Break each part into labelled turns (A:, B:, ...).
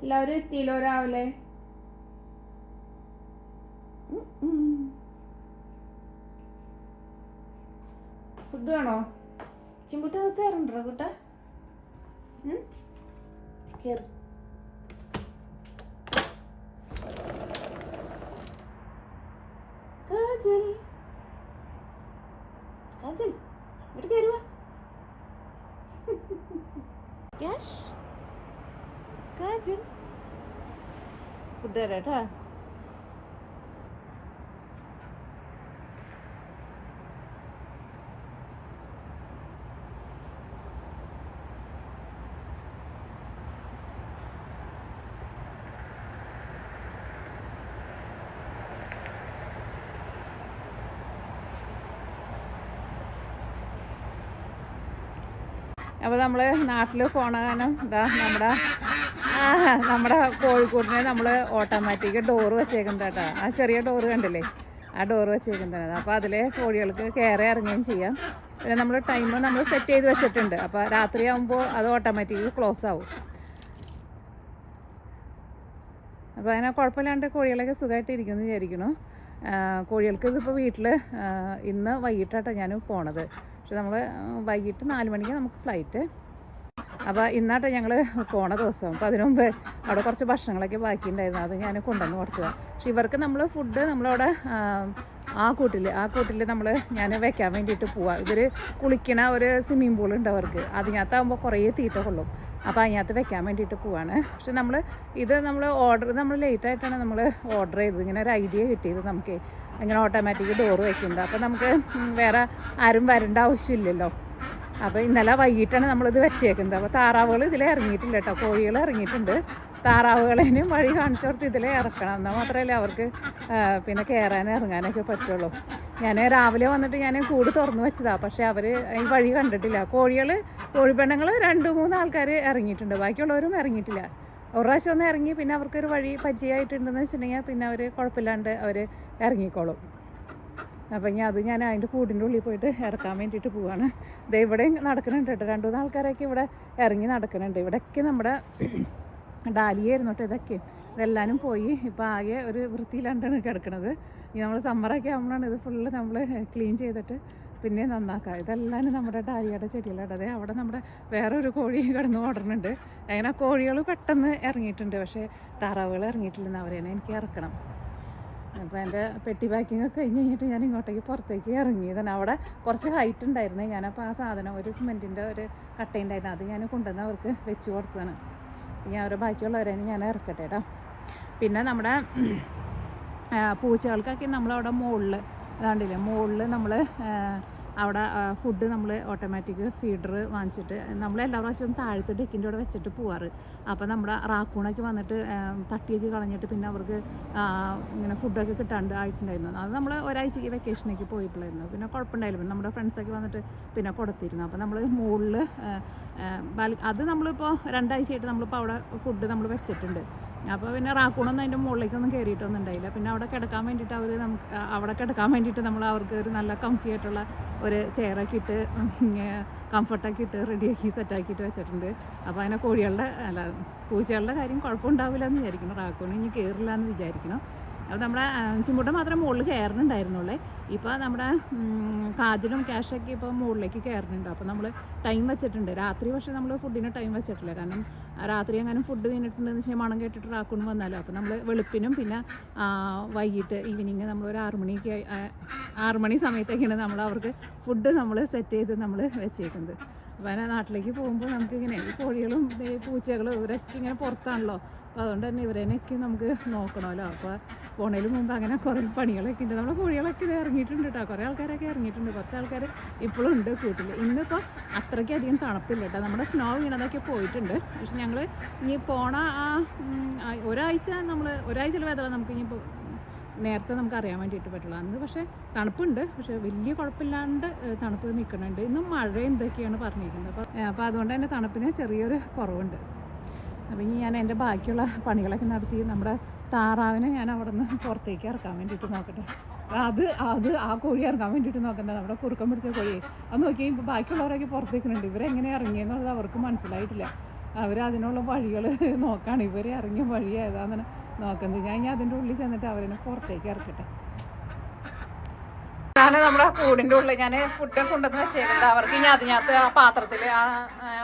A: എല്ലാവരും എത്തിയില്ലോ രാവിലെ. ഫുഡ് വേണോ? ചിമ്പുട്ട കയറണ്ടോ കുട്ട? കയറി. കാജൽ കാജൽ ഇവിടെ കയറുക. ക്യാഷ് കാജൽ ഫുഡ് തരാട്ടാ. അപ്പോൾ നമ്മൾ നാട്ടിൽ പോണ കാരണം ഇതാ നമ്മുടെ കോഴിക്കോടിനെ നമ്മൾ ഓട്ടോമാറ്റിക് ഡോറ് വെച്ചേക്കുന്നത് കേട്ടോ. ആ ചെറിയ ഡോറ് കണ്ടില്ലേ, ആ ഡോറ് വെച്ചേക്കുന്നത്. അപ്പോൾ അതിൽ കോഴികൾക്ക് കയറി ഇറങ്ങുകയും ചെയ്യാം. പിന്നെ നമ്മൾ ടൈം നമ്മൾ സെറ്റ് ചെയ്ത് വെച്ചിട്ടുണ്ട്. അപ്പോൾ രാത്രിയാകുമ്പോൾ അത് ഓട്ടോമാറ്റിക് ക്ലോസ് ആവും. അപ്പോൾ അങ്ങനെ കുഴപ്പമില്ലാണ്ട് കോഴികളൊക്കെ സുഖമായിട്ട് ഇരിക്കുമെന്ന് വിചാരിക്കുന്നു. കോഴികൾക്ക് ഇതിപ്പോൾ വീട്ടിൽ ഇന്ന് വൈകിട്ടാട്ടോ ഞാൻ പോണത്. പക്ഷെ നമ്മൾ വൈകിട്ട് 4 മണിക്ക് നമുക്ക് ഫ്ലൈറ്റ്. അപ്പോൾ ഇന്നാട്ടോ ഞങ്ങൾ പോണ ദിവസം. അപ്പോൾ അതിനു മുമ്പ് അവിടെ കുറച്ച് ഭക്ഷണങ്ങളൊക്കെ ബാക്കിയുണ്ടായിരുന്നു, അത് ഞാൻ കൊണ്ടുവന്ന് കൊടുത്തതാണ്. പക്ഷെ ഇവർക്ക് നമ്മൾ ഫുഡ് നമ്മളവിടെ ആ കൂട്ടിൽ ഞാൻ വെക്കാൻ വേണ്ടിയിട്ട് പോവാം. ഇവർ കുളിക്കണ ഒരു സ്വിമ്മിംഗ് പൂൾ ഉണ്ട് അവർക്ക്. അതിനകത്താകുമ്പോൾ കുറേ തീറ്റ കൊള്ളും. അപ്പോൾ അതിനകത്ത് വെക്കാൻ വേണ്ടിയിട്ട് പോവാണ്. പക്ഷെ നമ്മൾ ലേറ്റായിട്ടാണ് നമ്മൾ ഓർഡർ ചെയ്തത്. ഇങ്ങനെ ഒരു ഐഡിയ കിട്ടിയത് നമുക്ക് ഇങ്ങനെ ഓട്ടോമാറ്റിക് ഡോറ് വെക്കുന്നത്. അപ്പോൾ നമുക്ക് വേറെ ആരും വരേണ്ട ആവശ്യമില്ലല്ലോ. അപ്പോൾ ഇന്നലെ വൈകിട്ടാണ് നമ്മളിത് വെച്ചേക്കുന്നത്. അപ്പോൾ താറാവുകൾ ഇതിൽ ഇറങ്ങിയിട്ടില്ല കേട്ടോ, കോഴികൾ ഇറങ്ങിയിട്ടുണ്ട്. താറാവുകളേനും വഴി കാണിച്ചു കൊടുത്ത് ഇതിൽ ഇറക്കണം, എന്നാൽ മാത്രമല്ലേ അവർക്ക് പിന്നെ കയറാനും ഇറങ്ങാനൊക്കെ പറ്റുള്ളൂ. ഞാൻ രാവിലെ വന്നിട്ട് ഞാൻ കൂട് തുറന്ന് വെച്ചതാണ്. പക്ഷേ അവർ ഈ വഴി കണ്ടിട്ടില്ല. കോഴിപ്പെണ്ണുങ്ങൾ 2-3 ആൾക്കാർ ഇറങ്ങിയിട്ടുണ്ട്, ബാക്കിയുള്ളവരും ഇറങ്ങിയിട്ടില്ല. ഒരു പ്രാവശ്യം ഒന്ന് ഇറങ്ങി പിന്നെ അവർക്കൊരു വഴി പരിചയമായിട്ടുണ്ടെന്ന് വെച്ചിട്ടുണ്ടെങ്കിൽ പിന്നെ അവർ കുഴപ്പമില്ലാണ്ട് അവർ ഇറങ്ങിക്കോളും. അപ്പം ഞാൻ അതിൻ്റെ കൂടിൻ്റെ ഉള്ളിൽ പോയിട്ട് ഇറക്കാൻ വേണ്ടിയിട്ട് പോവാണ്. ഇത് ഇവിടെ നടക്കുന്നുണ്ട് കേട്ടോ, 2-3 ആൾക്കാരൊക്കെ ഇവിടെ ഇറങ്ങി നടക്കുന്നുണ്ട്. ഇവിടെയൊക്കെ നമ്മുടെ ഡാലിയായിരുന്നു കേട്ടോ. ഇതെല്ലാവരും പോയി ഇപ്പോൾ ആകെ ഒരു വൃത്തിയിലാണ്ടാണ് കിടക്കുന്നത്. ഇനി നമ്മൾ സമ്മറൊക്കെ ആകുമ്പോഴാണ് ഇത് ഫുള്ള് നമ്മൾ ക്ലീൻ ചെയ്തിട്ട് പിന്നെ നന്നാക്കുക. ഇതെല്ലാം നമ്മുടെ ഡാലിയുടെ ചെടികളാണ്. അതെ അവിടെ നമ്മുടെ വേറൊരു കോഴി കിടന്ന് ഓടുന്നുണ്ട്. അങ്ങനെ കോഴികൾ പെട്ടെന്ന് ഇറങ്ങിയിട്ടുണ്ട്, പക്ഷേ താറാവുകൾ ഇറങ്ങിയിട്ടില്ലെന്ന് അവരെയാണ് എനിക്ക് ഇറക്കണം. അപ്പോൾ എൻ്റെ പെട്ടി പാക്കിങ് ഒക്കെ കഴിഞ്ഞിട്ട് ഞാൻ ഇങ്ങോട്ടേക്ക് പുറത്തേക്ക് ഇറങ്ങിയതാണ്. അവിടെ കുറച്ച് ഹൈറ്റ് ഉണ്ടായിരുന്നേ. ഞാനപ്പോൾ ആ സാധനം ഒരു സിമെൻറ്റിൻ്റെ ഒരു കട്ടയുണ്ടായിരുന്നു, അത് ഞാൻ കൊണ്ടുവന്ന് അവർക്ക് വെച്ച് കൊടുത്തതാണ്. ഞാൻ അവരെ ബാക്കിയുള്ളവരെയാണ് ഞാൻ ഇറക്കട്ടെ കേട്ടോ. പിന്നെ നമ്മുടെ പൂച്ചകൾക്കൊക്കെ നമ്മളവിടെ മുകളിൽ അതാണ്ടില്ലേ, മുകളിൽ നമ്മൾ അവിടെ ഫുഡ് നമ്മൾ ഓട്ടോമാറ്റിക് ഫീഡർ വാങ്ങിച്ചിട്ട് നമ്മൾ എല്ലാ പ്രാവശ്യവും താഴത്തെ ഡെക്കിൻ്റെ അവിടെ വെച്ചിട്ട് പോവാറ്. അപ്പോൾ നമ്മുടെ റാക്കൂണൊക്കെ വന്നിട്ട് തട്ടിയൊക്കെ കളഞ്ഞിട്ട് പിന്നെ അവർക്ക് ഇങ്ങനെ ഫുഡൊക്കെ കിട്ടാണ്ട് ആയിട്ടുണ്ടായിരുന്നു. അത് നമ്മൾ ഒരാഴ്ചയ്ക്ക് വെക്കേഷനൊക്കെ പോയിട്ടുണ്ടായിരുന്നു. പിന്നെ കുഴപ്പമുണ്ടായില്ല. പിന്നെ നമ്മുടെ ഫ്രണ്ട്സൊക്കെ വന്നിട്ട് പിന്നെ കൊടുത്തിരുന്നു. അപ്പോൾ നമ്മൾ മുകളിൽ അത് നമ്മളിപ്പോൾ 2 ആഴ്ചയായിട്ട് നമ്മളിപ്പോൾ അവിടെ ഫുഡ് നമ്മൾ വെച്ചിട്ടുണ്ട്. അപ്പോൾ പിന്നെ റാക്കൂണൊന്നും അതിൻ്റെ മുകളിലേക്കൊന്നും കയറിയിട്ടൊന്നും ഉണ്ടായില്ല. പിന്നെ അവിടെ കിടക്കാൻ വേണ്ടിയിട്ട് നമ്മൾ അവർക്ക് ഒരു നല്ല കംഫി ആയിട്ടുള്ള ഒരു ചെയറൊക്കെ ഇട്ട് കംഫർട്ടൊക്കെ ഇട്ട് റെഡിയാക്കി സെറ്റാക്കിയിട്ട് വെച്ചിട്ടുണ്ട്. അപ്പോൾ അങ്ങനെ പൂച്ചകളുടെ കാര്യം കുഴപ്പമുണ്ടാവില്ല എന്ന് വിചാരിക്കണം. റാക്കൂണ് ഇനി കയറില്ല എന്ന് വിചാരിക്കണം. അപ്പോൾ നമ്മുടെ ചിമ്പുട്ട മാത്രമേ മുകളിൽ കയറുന്നുണ്ടായിരുന്നുള്ളേ. ഇപ്പോൾ നമ്മുടെ കാജലും ക്യാഷൊക്കെ ഇപ്പോൾ മുകളിലേക്ക് കയറുന്നുണ്ട്. അപ്പോൾ നമ്മൾ ടൈം വെച്ചിട്ടുണ്ട് രാത്രി. പക്ഷേ നമ്മൾ ഫുഡിന് ടൈം വെച്ചിട്ടില്ല, കാരണം രാത്രി എങ്ങാനും ഫുഡ് കഴിഞ്ഞിട്ടുണ്ടെന്ന് വെച്ചാൽ മണം കേട്ടിട്ട് റാക്കൂൺ വന്നാലോ. അപ്പോൾ നമ്മൾ വെളുപ്പിനും പിന്നെ വൈകിട്ട് ഈവനിങ് നമ്മളൊരു 6 മണി സമയത്തൊക്കെയാണ് നമ്മൾ അവർക്ക് ഫുഡ് നമ്മൾ സെറ്റ് ചെയ്ത് നമ്മൾ വെച്ചേക്കുന്നത്. അപ്പോൾ അങ്ങനെ നാട്ടിലേക്ക് പോകുമ്പോൾ നമുക്കിങ്ങനെ ഈ കോഴികളും പൂച്ചകളും ഇവരൊക്കെ ഇങ്ങനെ പുറത്താണല്ലോ. അപ്പോൾ അതുകൊണ്ട് തന്നെ ഇവരേനൊക്കെ നമുക്ക് നോക്കണമല്ലോ. അപ്പോൾ പോണതിന് മുമ്പ് അങ്ങനെ കുറേ പണികളൊക്കെ ഉണ്ട്. നമ്മുടെ കോഴികളൊക്കെ ഇത് ഇറങ്ങിയിട്ടുണ്ട് കേട്ടോ, കുറേ ആൾക്കാരൊക്കെ ഇറങ്ങിയിട്ടുണ്ട്. കുറച്ച് ആൾക്കാർ ഇപ്പോഴും ഉണ്ട് കൂട്ടിൽ. ഇന്നിപ്പോൾ അത്രയ്ക്കധികം തണുപ്പില്ല കേട്ടോ, നമ്മുടെ സ്നോ വീണതൊക്കെ പോയിട്ടുണ്ട്. പക്ഷെ ഞങ്ങൾ ഇനി പോണ ഒരാഴ്ചയിൽ വേദന നമുക്ക് ഇനിയിപ്പോൾ നേരത്തെ നമുക്ക് അറിയാൻ വേണ്ടിയിട്ട് പറ്റുള്ളൂ. അന്ന് പക്ഷേ തണുപ്പുണ്ട്, പക്ഷേ വലിയ കുഴപ്പമില്ലാണ്ട് തണുപ്പ് നിൽക്കുന്നുണ്ട്. ഇന്നും മഴ എന്തൊക്കെയാണ് പറഞ്ഞിരിക്കുന്നത്. അപ്പോൾ അതുകൊണ്ട് തന്നെ തണുപ്പിന് ചെറിയൊരു കുറവുണ്ട്. അപ്പോൾ ഇനി ഞാൻ എൻ്റെ ബാക്കിയുള്ള പണികളൊക്കെ നടത്തി നമ്മുടെ താറാവിനെ ഞാൻ അവിടെ നിന്ന് പുറത്തേക്ക് ഇറക്കാൻ വേണ്ടിയിട്ട് നോക്കട്ടെ. ആ കോഴി ഇറങ്ങാൻ വേണ്ടിയിട്ട് നോക്കണ്ട, നമ്മുടെ കുറുക്കം പിടിച്ച കോഴി അത് നോക്കി. ഇപ്പോൾ ബാക്കിയുള്ളവരൊക്കെ പുറത്തേക്കുന്നുണ്ട്. ഇവരെങ്ങനെ ഇറങ്ങിയെന്നുള്ളത് അവർക്ക് മനസ്സിലായിട്ടില്ല. അവരതിനുള്ള വഴികൾ നോക്കാണ്. ഇവർ ഇറങ്ങിയ വഴി ഏതാണെന്ന് നോക്കുന്നത്. ഞാൻ ഇനി അതിൻ്റെ ഉള്ളിൽ ചെന്നിട്ട് അവരെ പുറത്തേക്ക് ഇറക്കട്ടെ. ഞാൻ നമ്മുടെ കൂടിൻ്റെ ഉള്ളിൽ ഞാൻ ഫുഡ് കൊണ്ടുവന്ന് വെച്ചേക്കുന്നത്. അവർക്ക് ഇനി അതിനകത്ത് ആ പാത്രത്തിൽ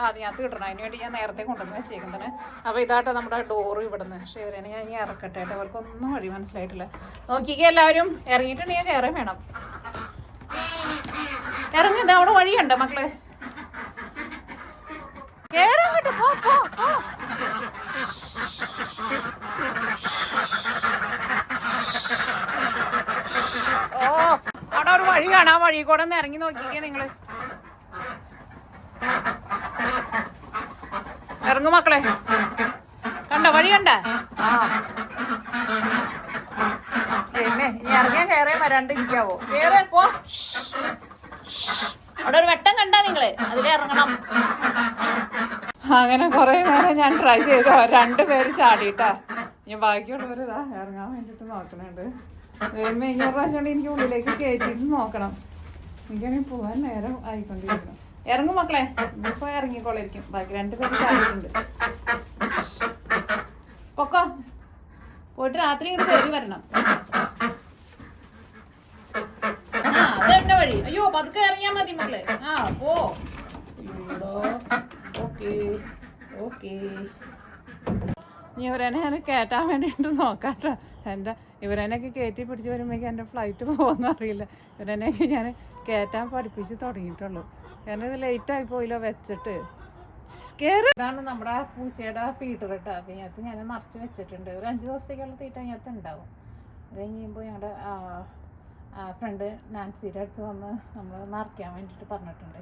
A: അതിനകത്ത് ഇടണം. അതിന് വേണ്ടി ഞാൻ നേരത്തെ കൊണ്ടുവന്ന് വെച്ചേക്കുന്നത്. അപ്പോൾ ഇതാട്ടെ നമ്മുടെ ഡോറ് ഇവിടുന്ന്. പക്ഷേ ഇവരെന്നെ ഞാൻ ഇനി ഇറക്കട്ടെ. അവർക്കൊന്നും വഴി മനസ്സിലായിട്ടില്ല. നോക്കിക്കേ, എല്ലാവരും ഇറങ്ങിയിട്ടുണ്ടെങ്കിൽ കയറേ വേണം. ഇറങ്ങുന്നത് അവിടെ വഴിയുണ്ട് മക്കള്. കേറാൻ കേട്ടോ. ഓ, അവിടെ ഒരു വഴി കാണാം. ആ വഴി കൂടെ ഒന്ന് ഇറങ്ങി നോക്കിക്കേ നിങ്ങള്. ഇറങ്ങും മക്കളെ. കണ്ടോ വഴി കണ്ട? ആ പിന്നെ ഇനി ഇറങ്ങിയാ കയറേ വരാണ്ടിരിക്കാവോ? കേറേ പോ. അവിടെ ഒരു വെട്ടം കണ്ടാ നിങ്ങള്, അതിലിറങ്ങണം. അങ്ങനെ കുറെ നേരം ഞാൻ ട്രൈ ചെയ്ത 2 പേര് ചാടിയിട്ടാ. ഞാൻ ബാക്കിയുള്ളവർ ഇതാ ഇറങ്ങാൻ വേണ്ടിട്ട് നോക്കണുണ്ട്. ഇനി ഒരു പ്രാവശ്യം കൊണ്ട് എനിക്ക് ഉള്ളിലേക്ക് കയറ്റിട്ട് നോക്കണം. എനിക്കാണെങ്കിൽ പോവാൻ നേരം ആയിക്കൊണ്ടിരിക്കണം. ഇറങ്ങും മക്കളെ. ഇപ്പൊ ഇറങ്ങിക്കോളിരിക്കും. ബാക്കി 2 പേര് ചാടിയിട്ടുണ്ട്. പൊക്കോ, പോയിട്ട് രാത്രി ഇങ്ങോട്ട് കയറി വരണം. ആ അതെന്നെ വഴി. അയ്യോ പതുക്കെ ഇറങ്ങിയാ മതി മക്കളെ. ആ പോ. Okay okay. ഇനി ഇവരെന്നെ ഞാൻ കയറ്റാൻ വേണ്ടിയിട്ട് നോക്കാട്ടോ. ഇവരെന്നൊക്കെ കയറ്റി പിടിച്ച് വരുമ്പോഴേക്കും എൻ്റെ ഫ്ലൈറ്റ് പോകുമെന്ന് അറിയില്ല. ഇവരെന്നൊക്കെ ഞാൻ കയറ്റാൻ പഠിപ്പിച്ച് തുടങ്ങിയിട്ടുള്ളൂ. കാരണം ഇത് ലേറ്റായി പോയില്ലോ വെച്ചിട്ട്. കയറി. ഇതാണ് നമ്മുടെ പൂച്ചയുടെ ഫീഡർ കേട്ടോ. അപ്പം ഇതിനകത്ത് ഞാൻ നിറച്ച് വെച്ചിട്ടുണ്ട്. ഒരു 5 ദിവസത്തേക്കുള്ള തീറ്റ അതിനകത്ത് ഉണ്ടാവും. അത് കഴിയുമ്പോൾ ഞങ്ങളുടെ ഫ്രണ്ട് നാൻസിയുടെ അടുത്ത് വന്ന് നമ്മൾ നിറയ്ക്കാൻ വേണ്ടിയിട്ട് പറഞ്ഞിട്ടുണ്ട്.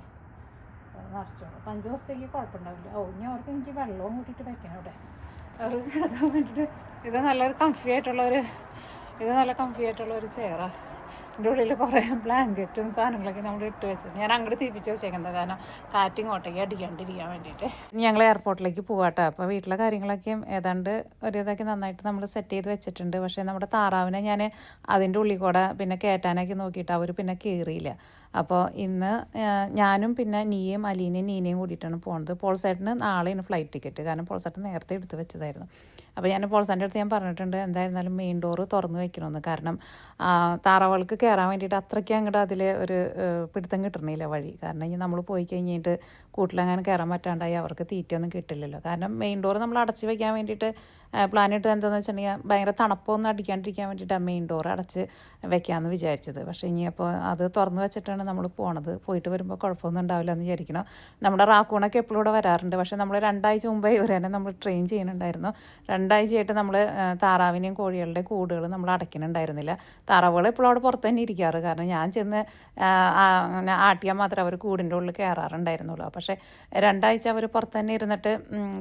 A: നിറച്ചോളൂ. അപ്പം 5 ദിവസത്തേക്ക് കുഴപ്പമുണ്ടാവില്ല. ഇനി അവർക്ക് എനിക്ക് വെള്ളവും കൂട്ടിയിട്ട് വെക്കണം ഇവിടെ. അവർ കിടക്കാൻ വേണ്ടിയിട്ട്. ഇത് നല്ല കംഫി ആയിട്ടുള്ളൊരു ചെയറാണ്. എൻ്റെ ഉള്ളിൽ കുറേ ബ്ലാങ്കറ്റും സാധനങ്ങളൊക്കെ നമ്മൾ ഇട്ട് വെച്ചത് ഞാൻ അങ്ങോട്ട് തിരിപ്പിച്ച് വെച്ചേക്കുന്നത്. കാരണം കാറ്റിങ്ങോട്ടേക്ക് അടിക്കാണ്ടിരിക്കാൻ വേണ്ടിയിട്ട്. ഞങ്ങൾ എയർപോർട്ടിലേക്ക് പോകാട്ടോ. അപ്പോൾ വീട്ടിലെ കാര്യങ്ങളൊക്കെ ഏതാണ്ട് ഒരു ഇതൊക്കെ നന്നായിട്ട് നമ്മൾ സെറ്റ് ചെയ്ത് വെച്ചിട്ടുണ്ട്. പക്ഷേ നമ്മുടെ താറാവിനെ ഞാൻ അതിൻ്റെ ഉള്ളിൽ കൂടെ പിന്നെ കയറ്റാനൊക്കെ നോക്കിയിട്ട് അവർ പിന്നെ കയറിയില്ല. അപ്പോൾ ഇന്ന് ഞാനും പിന്നെ നീയും അലീനയും നീനയും കൂടിയിട്ടാണ് പോകുന്നത്. പോൾസേട്ടന് നാളെയാണ് ഫ്ലൈറ്റ് ടിക്കറ്റ്. കാരണം പോൾസേട്ടൻ നേരത്തെ എടുത്ത് വെച്ചതായിരുന്നു. അപ്പോൾ ഞാൻ പോൾസേൻ്റെ അടുത്ത് ഞാൻ പറഞ്ഞിട്ടുണ്ട് എന്തായിരുന്നാലും മെയിൻ ഡോറ് തുറന്ന് വെക്കണമെന്ന്. കാരണം താറാവുകൾക്ക് കയറാൻ വേണ്ടിയിട്ട് അത്രയ്ക്ക് അങ്ങോട്ട് അതിൽ ഒരു പിടുത്തം കിട്ടണില്ല വഴി. കാരണം ഇനി നമ്മൾ പോയി കഴിഞ്ഞിട്ട് കൂട്ടിലങ്ങനെ കയറാൻ പറ്റാണ്ടായി അവർക്ക് തീറ്റയൊന്നും കിട്ടില്ലല്ലോ. കാരണം മെയിൻ ഡോറ് നമ്മൾ അടച്ച് വെക്കാൻ വേണ്ടിയിട്ട് പ്ലാനിട്ട് എന്താണെന്ന് വെച്ചിട്ടുണ്ടെങ്കിൽ ഭയങ്കര തണുപ്പൊന്നും അടിക്കാണ്ടിരിക്കാൻ വേണ്ടിയിട്ടാണ് മെയിൻ ഡോർ അടച്ച് വെക്കാമെന്ന് വിചാരിച്ചത്. പക്ഷേ ഇനി അപ്പോൾ അത് തുറന്ന് വെച്ചിട്ടാണ് നമ്മൾ പോണത്. പോയിട്ട് വരുമ്പോൾ കുഴപ്പമൊന്നും ഉണ്ടാവില്ല എന്ന് വിചാരിക്കണം. നമ്മുടെ റാക്കൂണൊക്കെ എപ്പോഴും ഇവിടെ വരാറുണ്ട്. പക്ഷേ നമ്മൾ 2 ആഴ്ച മുമ്പേ ഇവരെന്നെ നമ്മൾ ട്രെയിൻ ചെയ്യുന്നുണ്ടായിരുന്നു. 2 ആഴ്ചയായിട്ട് നമ്മൾ താറാവിനെയും കോഴികളുടെയും കൂടുകൾ നമ്മൾ അടയ്ക്കുന്നുണ്ടായിരുന്നില്ല. താറാവുകൾ എപ്പോഴും അവിടെ പുറത്ത് തന്നെ ഇരിക്കാറ്. കാരണം ഞാൻ ചെന്ന് അങ്ങനെ ആട്ടിയാൽ മാത്രമേ അവർ കൂടിൻ്റെ ഉള്ളിൽ കയറാറുണ്ടായിരുന്നുള്ളൂ. പക്ഷേ 2 ആഴ്ച അവർ പുറത്ത് തന്നെ ഇരുന്നിട്ട്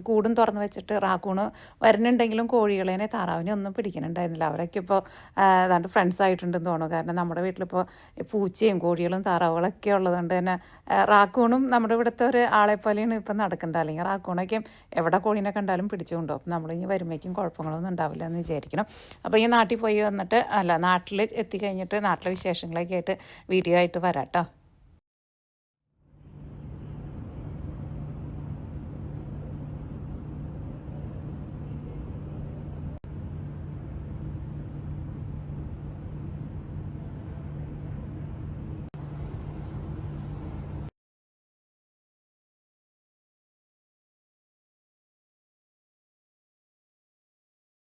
A: കൂടും തുറന്ന് വെച്ചിട്ട് റാക്കൂണ് വരുന്നുണ്ടെങ്കിലും കോഴികളേനെ താറാവിനെ ഒന്നും പിടിക്കുന്നുണ്ടായിരുന്നില്ല. അവരൊക്കെ ഇപ്പോൾ ഏതാണ്ട് ഫ്രണ്ട്സ് ആയിട്ടുണ്ടെന്ന് തോന്നുന്നു. കാരണം നമ്മുടെ വീട്ടിലിപ്പോൾ പൂച്ചയും കോഴികളും താറാവുകളൊക്കെ ഉള്ളതുകൊണ്ട് തന്നെ റാക്കൂണും നമ്മുടെ ഇവിടുത്തെ ഒരു ആളെപ്പോലെയാണ് ഇപ്പം നടക്കുന്നത്. അല്ലെങ്കിൽ റാക്കൂണൊക്കെ എവിടെ കോഴീനെ കണ്ടാലും പിടിച്ചുകൊണ്ടോ. അപ്പം നമ്മളിനി വരുമ്പോഴേക്കും കുഴപ്പങ്ങളൊന്നും ഉണ്ടാവില്ല എന്ന് വിചാരിക്കണം. അപ്പോൾ ഈ നാട്ടിൽ പോയി വന്നിട്ട് നാട്ടിൽ എത്തിക്കഴിഞ്ഞിട്ട് നാട്ടിലെ വിശേഷങ്ങളൊക്കെ ആയിട്ട് വീഡിയോ ആയിട്ട് വരാം കേട്ടോ.